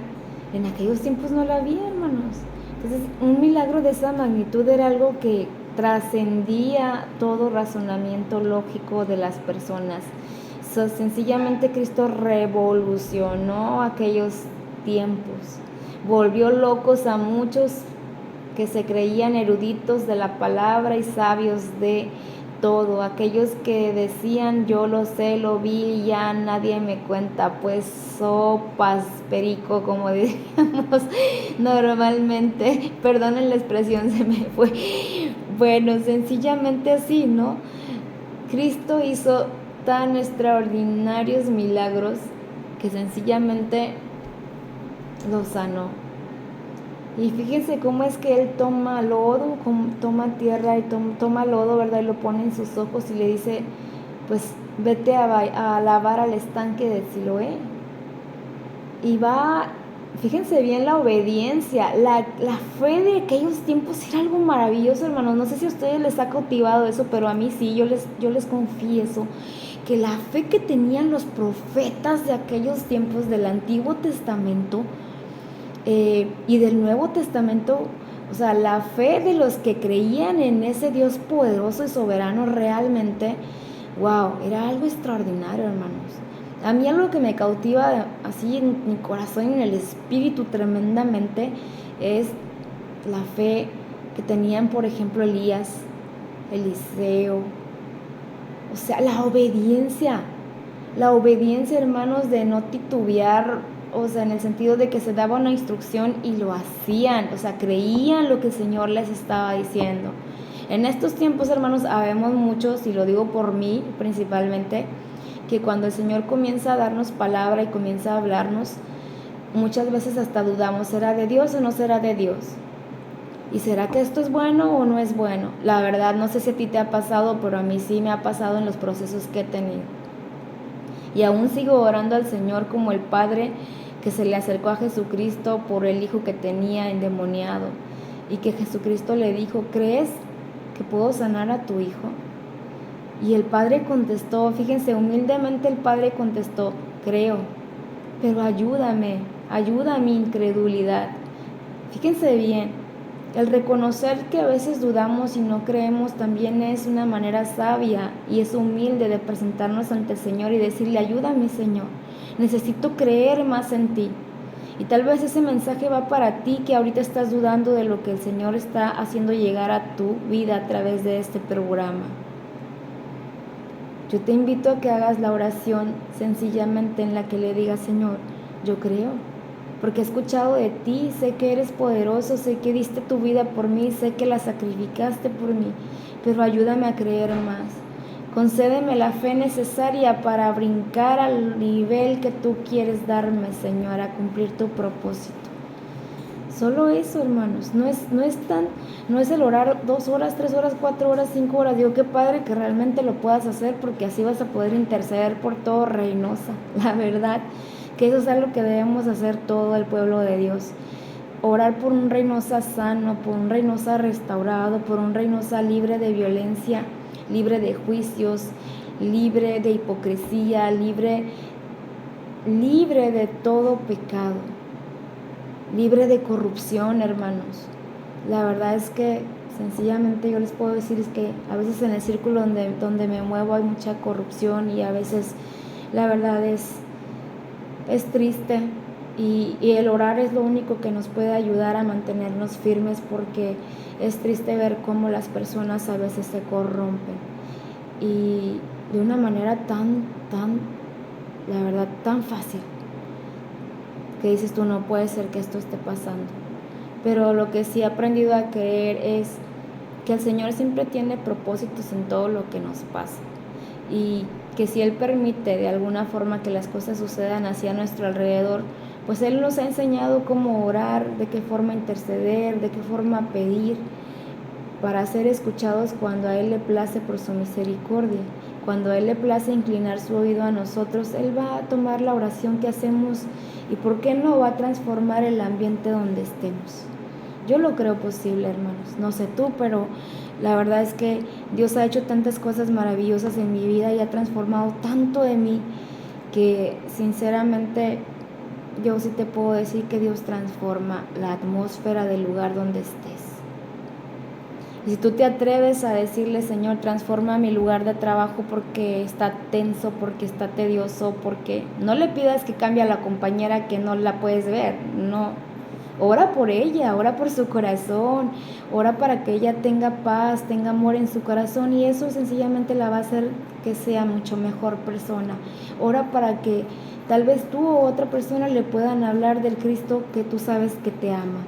en aquellos tiempos no la había, hermanos. Entonces, un milagro de esa magnitud era algo que trascendía todo razonamiento lógico de las personas. Sencillamente Cristo revolucionó aquellos tiempos, volvió locos a muchos que se creían eruditos de la palabra y sabios de todo, aquellos que decían yo lo sé, lo vi y ya nadie me cuenta, pues sopas, perico, como diríamos normalmente, perdonen la expresión, se me fue. Bueno, sencillamente así, ¿no? Cristo hizo tan extraordinarios milagros que sencillamente lo sanó. Y fíjense cómo es que él toma lodo, toma tierra y toma lodo, ¿verdad? Y lo pone en sus ojos y le dice, pues vete a lavar al estanque de Siloé. Y va, fíjense bien la obediencia, la fe de aquellos tiempos era algo maravilloso, hermanos. No sé si a ustedes les ha cautivado eso, pero a mí sí, yo les confieso que la fe que tenían los profetas de aquellos tiempos del Antiguo Testamento y del Nuevo Testamento, o sea, la fe de los que creían en ese Dios poderoso y soberano realmente, wow, era algo extraordinario, hermanos. A mí algo que me cautiva así en mi corazón y en el espíritu tremendamente es la fe que tenían, por ejemplo, Elías, Eliseo, o sea, la obediencia, hermanos, de no titubear, o sea, en el sentido de que se daba una instrucción y lo hacían, o sea, creían lo que el Señor les estaba diciendo. En estos tiempos, hermanos, habemos muchos, y lo digo por mí principalmente, que cuando el Señor comienza a darnos palabra y comienza a hablarnos, muchas veces hasta dudamos, ¿será de Dios o no será de Dios? ¿Y será que esto es bueno o no es bueno? La verdad, no sé si a ti te ha pasado, pero a mí sí me ha pasado en los procesos que he tenido. Y aún sigo orando al Señor como el Padre que se le acercó a Jesucristo por el hijo que tenía endemoniado. Y que Jesucristo le dijo, ¿crees que puedo sanar a tu hijo? Y el Padre contestó, fíjense, humildemente el Padre contestó, creo, pero ayúdame, ayuda a mi incredulidad. Fíjense bien, el reconocer que a veces dudamos y no creemos también es una manera sabia y es humilde de presentarnos ante el Señor y decirle, ayúdame, Señor, necesito creer más en ti. Y tal vez ese mensaje va para ti que ahorita estás dudando de lo que el Señor está haciendo llegar a tu vida a través de este programa. Yo te invito a que hagas la oración sencillamente en la que le digas, Señor, yo creo, porque he escuchado de ti, sé que eres poderoso, sé que diste tu vida por mí, sé que la sacrificaste por mí, pero ayúdame a creer más. Concédeme la fe necesaria para brincar al nivel que tú quieres darme, Señor, a cumplir tu propósito. Solo eso, hermanos, no es el orar 2 horas, 3 horas, 4 horas, 5 horas. Digo, qué padre que realmente lo puedas hacer porque así vas a poder interceder por todo Reynosa. La verdad que eso es algo que debemos hacer todo el pueblo de Dios. Orar por un Reynosa sano, por un Reynosa restaurado, por un Reynosa libre de violencia, libre de juicios, libre de hipocresía, libre de todo pecado, libre de corrupción, hermanos. La verdad es que sencillamente yo les puedo decir es que a veces en el círculo donde me muevo hay mucha corrupción y a veces la verdad es triste y el orar es lo único que nos puede ayudar a mantenernos firmes porque es triste ver cómo las personas a veces se corrompen y de una manera la verdad, tan fácil que dices tú, no puede ser que esto esté pasando. Pero lo que sí he aprendido a creer es que el Señor siempre tiene propósitos en todo lo que nos pasa y que si Él permite de alguna forma que las cosas sucedan hacia nuestro alrededor, pues Él nos ha enseñado cómo orar, de qué forma interceder, de qué forma pedir para ser escuchados cuando a Él le place por su misericordia. Cuando a Él le place inclinar su oído a nosotros, Él va a tomar la oración que hacemos y ¿por qué no va a transformar el ambiente donde estemos? Yo lo creo posible, hermanos. No sé tú, pero la verdad es que Dios ha hecho tantas cosas maravillosas en mi vida y ha transformado tanto de mí que sinceramente yo sí te puedo decir que Dios transforma la atmósfera del lugar donde estés. Y si tú te atreves a decirle, Señor, transforma mi lugar de trabajo porque está tenso, porque está tedioso, porque no le pidas que cambie a la compañera que no la puedes ver, no. Ora por ella, ora por su corazón, ora para que ella tenga paz, tenga amor en su corazón, y eso sencillamente la va a hacer que sea mucho mejor persona. Ora para que tal vez tú o otra persona le puedan hablar del Cristo que tú sabes que te ama.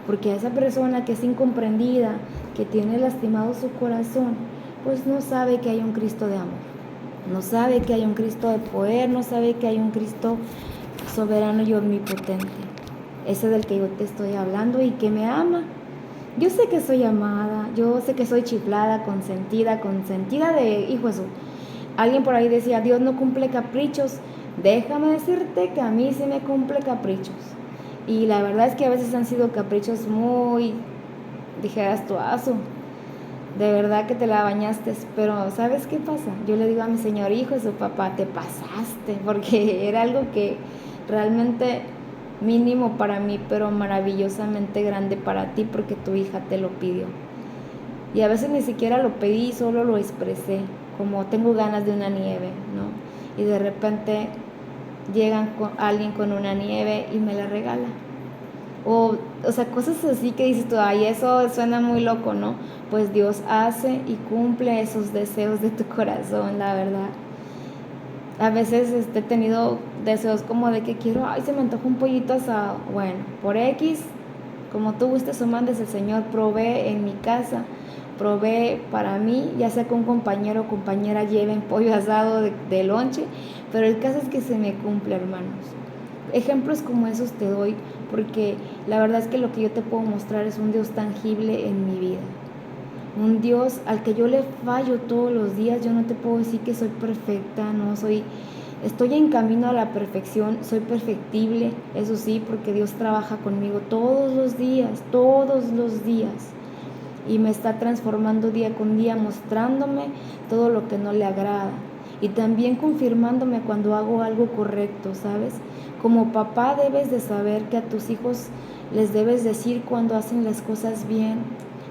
Porque a esa persona que es incomprendida, que tiene lastimado su corazón, pues no sabe que hay un Cristo de amor, no sabe que hay un Cristo de poder, no sabe que hay un Cristo soberano y omnipotente. Ese del que yo te estoy hablando y que me ama. Yo sé que soy amada, yo sé que soy chiflada, consentida de hijo Jesús. Alguien por ahí decía, Dios no cumple caprichos. Déjame decirte que a mí sí me cumple caprichos. Y la verdad es que a veces han sido caprichos muy, dijeras tú, de verdad que te la bañaste, pero ¿sabes qué pasa? Yo le digo a mi señor hijo, su papá, te pasaste, porque era algo que realmente mínimo para mí, pero maravillosamente grande para ti, porque tu hija te lo pidió. Y a veces ni siquiera lo pedí, solo lo expresé, como tengo ganas de una nieve, ¿no? Y de repente llegan alguien con una nieve y me la regala. O sea, cosas así que dices tú, ay, eso suena muy loco, ¿no? Pues Dios hace y cumple esos deseos de tu corazón, la verdad. A veces he tenido deseos como de que quiero, ay, se me antoja un pollito asado. Bueno, por X, como tú gustes o mandes, el Señor provee en mi casa, provee para mí, ya sea que un compañero o compañera lleven pollo asado de lonche, pero el caso es que se me cumple, hermanos. Ejemplos como esos te doy porque la verdad es que lo que yo te puedo mostrar es un Dios tangible en mi vida. Un Dios al que yo le fallo todos los días. Yo no te puedo decir que soy perfecta, no soy, estoy en camino a la perfección, soy perfectible, eso sí, porque Dios trabaja conmigo todos los días, y me está transformando día con día, mostrándome todo lo que no le agrada y también confirmándome cuando hago algo correcto, ¿sabes? Como papá debes de saber que a tus hijos les debes decir cuando hacen las cosas bien,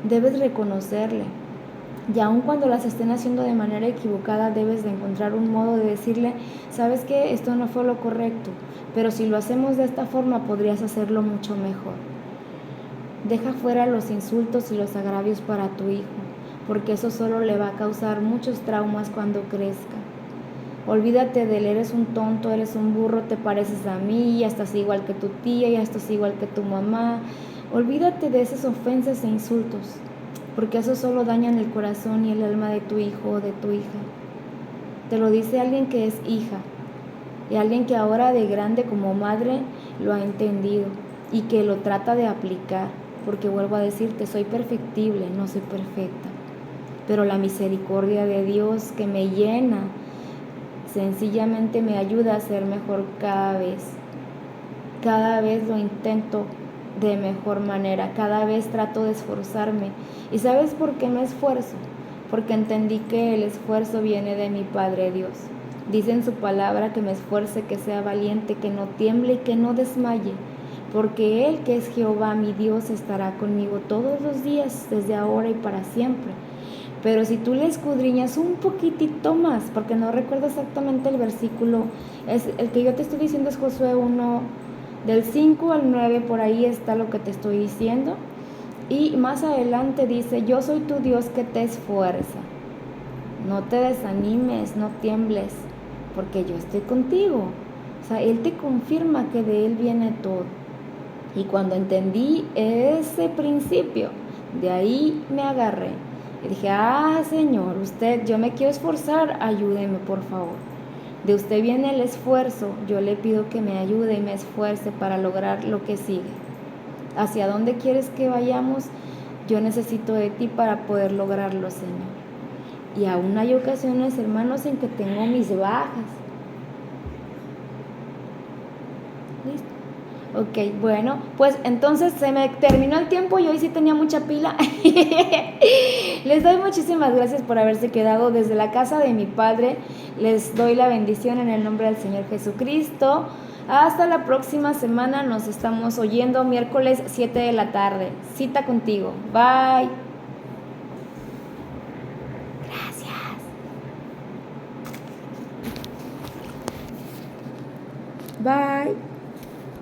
debes reconocerle. Y aun cuando las estén haciendo de manera equivocada, debes de encontrar un modo de decirle, ¿sabes qué? Esto no fue lo correcto, pero si lo hacemos de esta forma podrías hacerlo mucho mejor. Deja fuera los insultos y los agravios para tu hijo, porque eso solo le va a causar muchos traumas cuando crezca. Olvídate del eres un tonto, eres un burro, te pareces a mí, ya estás igual que tu tía, ya estás igual que tu mamá. Olvídate de esas ofensas e insultos, porque eso solo dañan el corazón y el alma de tu hijo o de tu hija. Te lo dice alguien que es hija y alguien que ahora de grande como madre lo ha entendido y que lo trata de aplicar, porque vuelvo a decirte, soy perfectible, no soy perfecta, pero la misericordia de Dios que me llena sencillamente me ayuda a ser mejor cada vez lo intento de mejor manera, cada vez trato de esforzarme. ¿Y sabes por qué me esfuerzo? Porque entendí que el esfuerzo viene de mi Padre Dios. Dice en su palabra que me esfuerce, que sea valiente, que no tiemble y que no desmaye, porque Él, que es Jehová mi Dios, estará conmigo todos los días, desde ahora y para siempre. Pero si tú le escudriñas un poquitito más, porque no recuerdo exactamente el versículo, es el que yo te estoy diciendo es Josué 1, del 5 al 9, por ahí está lo que te estoy diciendo. Y más adelante dice, yo soy tu Dios que te esfuerza. No te desanimes, no tiembles, porque yo estoy contigo. O sea, Él te confirma que de Él viene todo. Y cuando entendí ese principio, de ahí me agarré. Y dije, Señor, yo me quiero esforzar, ayúdeme por favor. De usted viene el esfuerzo, yo le pido que me ayude y me esfuerce para lograr lo que sigue. ¿Hacia dónde quieres que vayamos? Yo necesito de ti para poder lograrlo, Señor. Y aún hay ocasiones, hermanos, en que tengo mis bajas. ¿Listo? Ok, bueno, pues entonces se me terminó el tiempo y hoy sí tenía mucha pila. Les doy muchísimas gracias por haberse quedado desde la casa de mi Padre. Les doy la bendición en el nombre del Señor Jesucristo. Hasta la próxima semana, nos estamos oyendo miércoles 7 de la tarde. Cita contigo. Bye. Gracias. Bye.